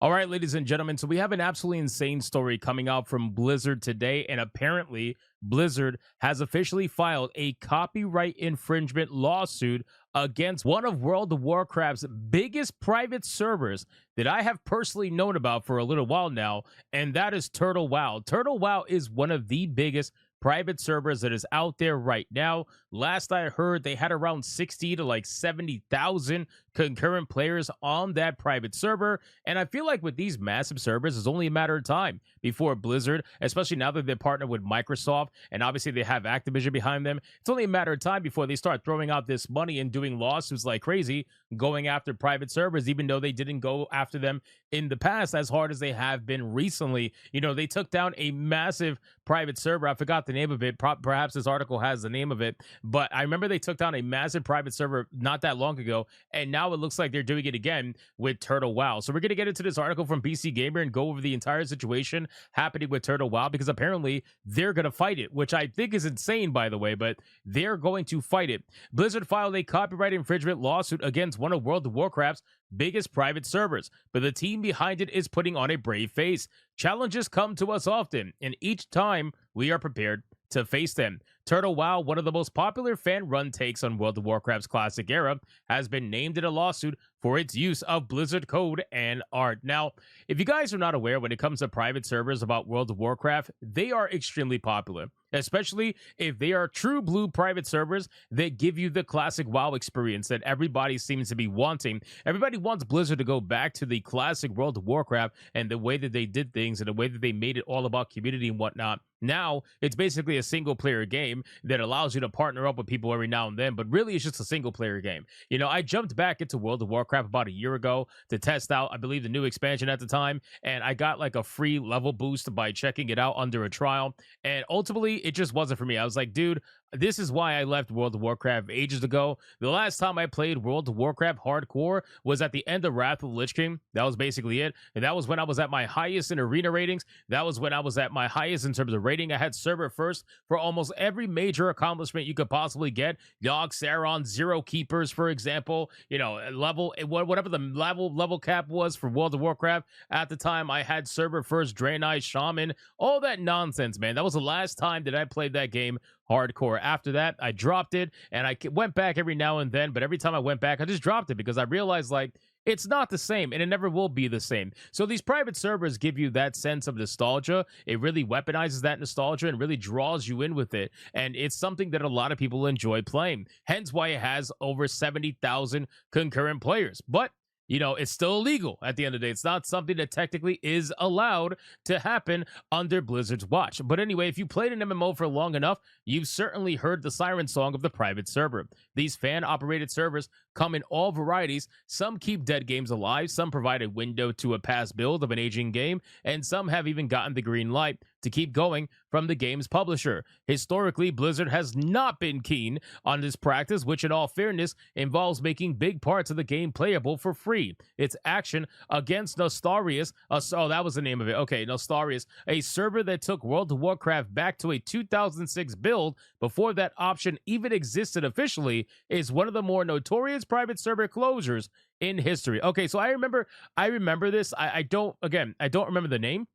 All right, ladies and gentlemen. So we have an absolutely insane story coming out from Blizzard today. And apparently, Blizzard has officially filed a copyright infringement lawsuit against one of World of Warcraft's biggest private servers that I have personally known about for a little while now. And that is Turtle WoW. Turtle WoW is one of the biggest private servers that is out there right now. Last I heard, they had around 60 to like 70,000 concurrent players on that private server. And I feel like with these massive servers, it's only a matter of time before Blizzard, especially now that they're partnered with Microsoft and obviously they have Activision behind them, it's only a matter of time before they start throwing out this money and doing lawsuits like crazy, going after private servers, even though they didn't go after them in the past as hard as they have been recently. You know, they took down a massive private server. I forgot the name of it. Perhaps this article has the name of it, but I remember they took down a massive private server not that long ago, and now it looks like they're doing it again with Turtle WoW. So we're going to get into this article from PC Gamer and go over the entire situation happening with Turtle WoW, because apparently they're going to fight it, which I think is insane, by the way, but they're going to fight it. Blizzard filed a copyright infringement lawsuit against one of World of Warcraft's biggest private servers, but the team behind it is putting on a brave face. Challenges come to us often, and each time we are prepared to face them. Turtle WoW, one of the most popular fan-run takes on World of Warcraft's classic era, has been named in a lawsuit for its use of Blizzard code and art. Now, if you guys are not aware, when it comes to private servers about World of Warcraft, they are extremely popular, especially if they are true blue private servers that give you the classic WoW experience that everybody seems to be wanting. Everybody wants Blizzard to go back to the classic World of Warcraft and the way that they did things and the way that they made it all about community and whatnot. Now, it's basically a single-player game that allows you to partner up with people every now and then, but really it's just a single-player game. You know, I jumped back into World of Warcraft about a year ago to test out, I believe, the new expansion at the time, and I got like a free level boost by checking it out under a trial, and ultimately, it just wasn't for me. I was like, dude, this is why I left World of Warcraft ages ago. The last time I played World of Warcraft hardcore was at the end of Wrath of the Lich King. That was basically it. And that was when I was at my highest in arena ratings. That was when I was at my highest in terms of rating. I had server first for almost every major accomplishment you could possibly get. Yogg Saron, Zero Keepers, for example. You know, whatever the level cap was for World of Warcraft at the time, I had server first, Draenei Shaman, all that nonsense, man. That was the last time that I played that game hardcore. After that, I dropped it, and I went back every now and then, but every time I went back, I just dropped it because I realized, like, it's not the same, and it never will be the same. So these private servers give you that sense of nostalgia. It really weaponizes that nostalgia and really draws you in with it, and it's something that a lot of people enjoy playing. Hence why it has over 70,000 concurrent players. But you know, it's still illegal at the end of the day. It's not something that technically is allowed to happen under Blizzard's watch. But anyway, if you played an MMO for long enough, you've certainly heard the siren song of the private server. These fan-operated servers come in all varieties. Some keep dead games alive, some provide a window to a past build of an aging game, and some have even gotten the green light to keep going from the game's publisher. Historically, Blizzard has not been keen on this practice, which in all fairness involves making big parts of the game playable for free. Its action against Nostarius, oh, that was the name of it. Okay, Nostarius, a server that took World of Warcraft back to a 2006 build before that option even existed officially, is one of the more notorious private server closures in history. Okay, so I remember this. I don't remember the name,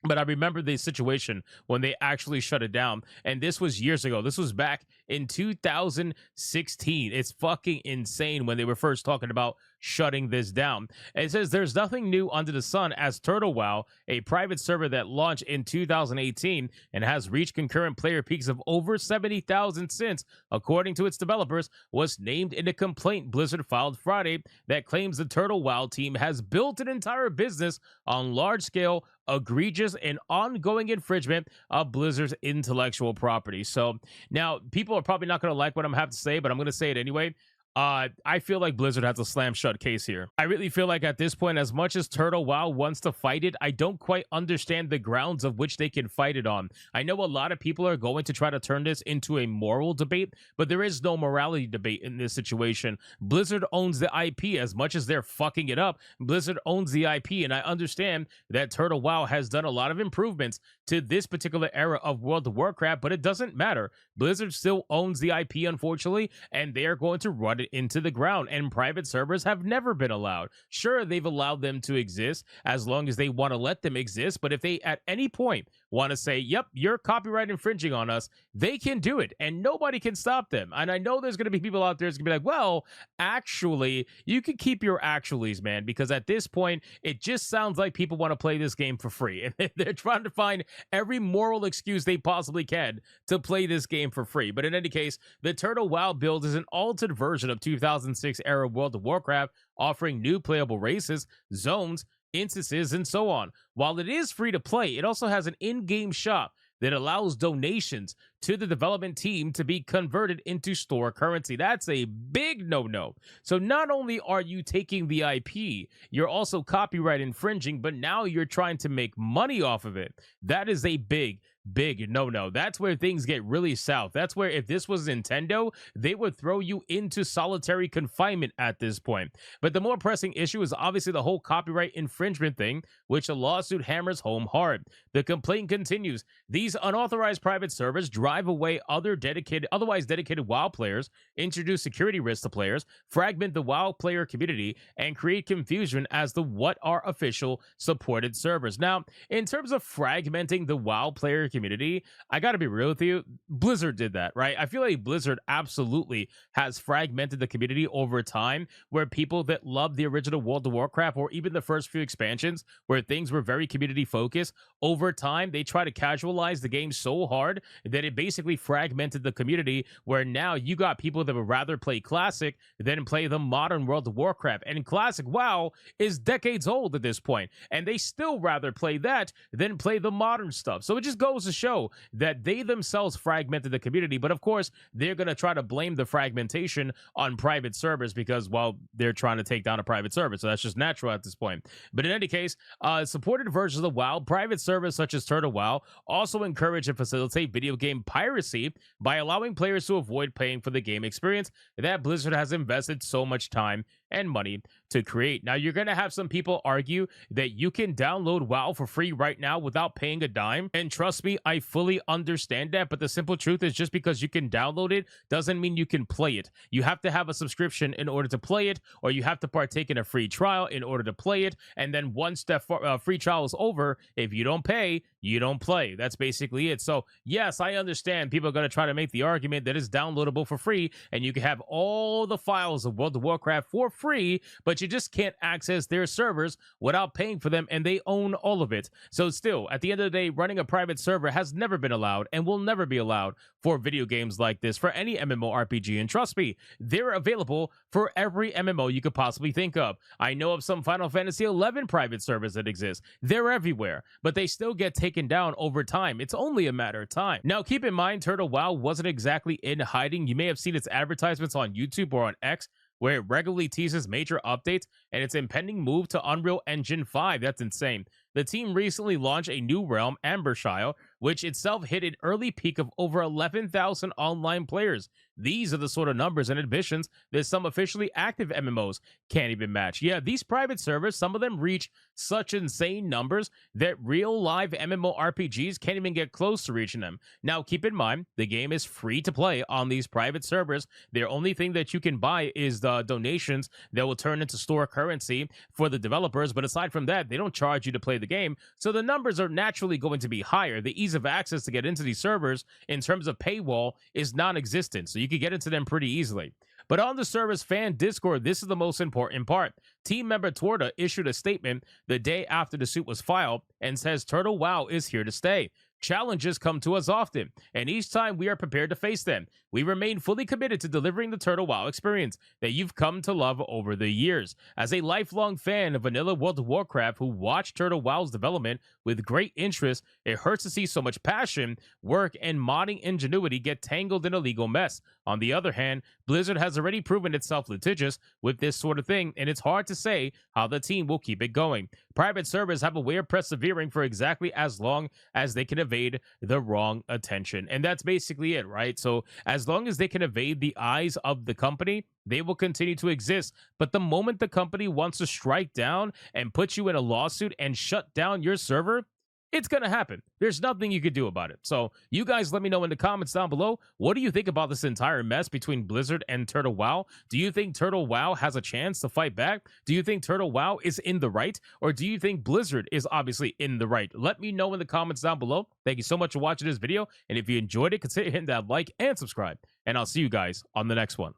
but I remember the situation when they actually shut it down. And this was years ago. This was back in 2016. It's fucking insane when they were first talking about shutting this down. And it says there's nothing new under the sun, as Turtle WoW, a private server that launched in 2018 and has reached concurrent player peaks of over 70,000 since, according to its developers, was named in a complaint Blizzard filed Friday that claims the Turtle WoW team has built an entire business on large-scale, egregious, and ongoing infringement of Blizzard's intellectual property. So now people are probably not going to like what I'm going to have to say, but I'm going to say it anyway. I feel like Blizzard has a slam shut case here. I really feel like at this point, as much as Turtle WoW wants to fight it, I don't quite understand the grounds of which they can fight it on. I know a lot of people are going to try to turn this into a moral debate, but there is no morality debate in this situation. Blizzard owns the IP. As much as they're fucking it up, Blizzard owns the IP, and I understand that Turtle WoW has done a lot of improvements to this particular era of World of Warcraft, but it doesn't matter. Blizzard still owns the IP, unfortunately, and they are going to run it it into the ground, and private servers have never been allowed. Sure, they've allowed them to exist as long as they want to let them exist, but if they at any point want to say, yep, you're copyright infringing on us, they can do it and nobody can stop them. And I know there's going to be people out there that's going to be like, well, actually, you can keep your actuallys, man, because at this point, it just sounds like people want to play this game for free. And they're trying to find every moral excuse they possibly can to play this game for free. But in any case, the Turtle WoW build is an altered version of 2006 era World of Warcraft, offering new playable races, zones, instances, and so on. While it is free to play, it also has an in-game shop that allows donations to the development team to be converted into store currency. That's a big no-no. So not only are you taking the IP, you're also copyright infringing, but now you're trying to make money off of it. That is a big no. That's where things get really south. That's where if this was Nintendo, they would throw you into solitary confinement at this point. But the more pressing issue is obviously the whole copyright infringement thing, which a lawsuit hammers home hard. The complaint continues. These unauthorized private servers drive away otherwise dedicated WoW players, introduce security risks to players, fragment the WoW player community, and create confusion as to what are official supported servers. Now, in terms of fragmenting the WoW player community, I gotta be real with you, Blizzard did that, right? I feel like Blizzard absolutely has fragmented the community over time, where people that love the original World of Warcraft or even the first few expansions where things were very community focused, over time they try to casualize the game so hard that it basically fragmented the community, where now you got people that would rather play classic than play the modern World of Warcraft. And classic WoW is decades old at this point, and they still rather play that than play the modern stuff. So it just goes to show that they themselves fragmented the community. But of course, they're going to try to blame the fragmentation on private servers because, well, they're trying to take down a private server. So that's just natural at this point. But in any case, supported versions of WoW, private servers such as Turtle WoW also encourage and facilitate video game piracy by allowing players to avoid paying for the game experience that Blizzard has invested so much time and money to create. Now, you're going to have some people argue that you can download WoW for free right now without paying a dime. And trust me, I fully understand that. But the simple truth is, just because you can download it doesn't mean you can play it. You have to have a subscription in order to play it, or you have to partake in a free trial in order to play it. And then once that free trial is over, if you don't pay, you don't play. That's basically it. So yes, I understand people are going to try to make the argument that it's downloadable for free and you can have all the files of World of Warcraft for free, but you just can't access their servers without paying for them, and they own all of it. So still, at the end of the day, running a private server has never been allowed and will never be allowed for video games like this, for any MMORPG. And trust me, they're available for every MMO you could possibly think of. I know of some Final Fantasy XI private servers that exist. They're everywhere, but they still get taken down over time. It's only a matter of time. Now, keep in mind, Turtle WoW wasn't exactly in hiding. You may have seen its advertisements on YouTube or on X, where it regularly teases major updates and its impending move to Unreal Engine 5. That's insane. The team recently launched a new realm, Ambershire, which itself hit an early peak of over 11,000 online players. These are the sort of numbers and admissions that some officially active MMOs can't even match. Yeah, these private servers, some of them reach such insane numbers that real live MMORPGs can't even get close to reaching them. Now, keep in mind, the game is free to play on these private servers. The only thing that you can buy is the donations that will turn into store currency for the developers. But aside from that, they don't charge you to play the game. So the numbers are naturally going to be higher. The ease of access to get into these servers in terms of paywall is non-existent. So you can get into them pretty easily. But on the server's fan Discord, this is the most important part. Team member Torta issued a statement the day after the suit was filed and says Turtle WoW is here to stay. Challenges come to us often, and each time we are prepared to face them. We remain fully committed to delivering the Turtle WoW experience that you've come to love over the years. As a lifelong fan of vanilla World of Warcraft who watched Turtle WoW's development with great interest, it hurts to see so much passion, work, and modding ingenuity get tangled in a legal mess. On the other hand, Blizzard has already proven itself litigious with this sort of thing, and it's hard to say how the team will keep it going. Private servers have a way of persevering for exactly as long as they can evade the wrong attention. And that's basically it, right? So as long as they can evade the eyes of the company, they will continue to exist. But the moment the company wants to strike down and put you in a lawsuit and shut down your server, It's going to happen. There's nothing you could do about it. So you guys let me know in the comments down below. What do you think about this entire mess between Blizzard and Turtle Wow? Do you think Turtle Wow has a chance to fight back? Do you think Turtle Wow is in the right? Or do you think Blizzard is obviously in the right? Let me know in the comments down below. Thank you so much for watching this video. And if you enjoyed it, consider hitting that like and subscribe. And I'll see you guys on the next one.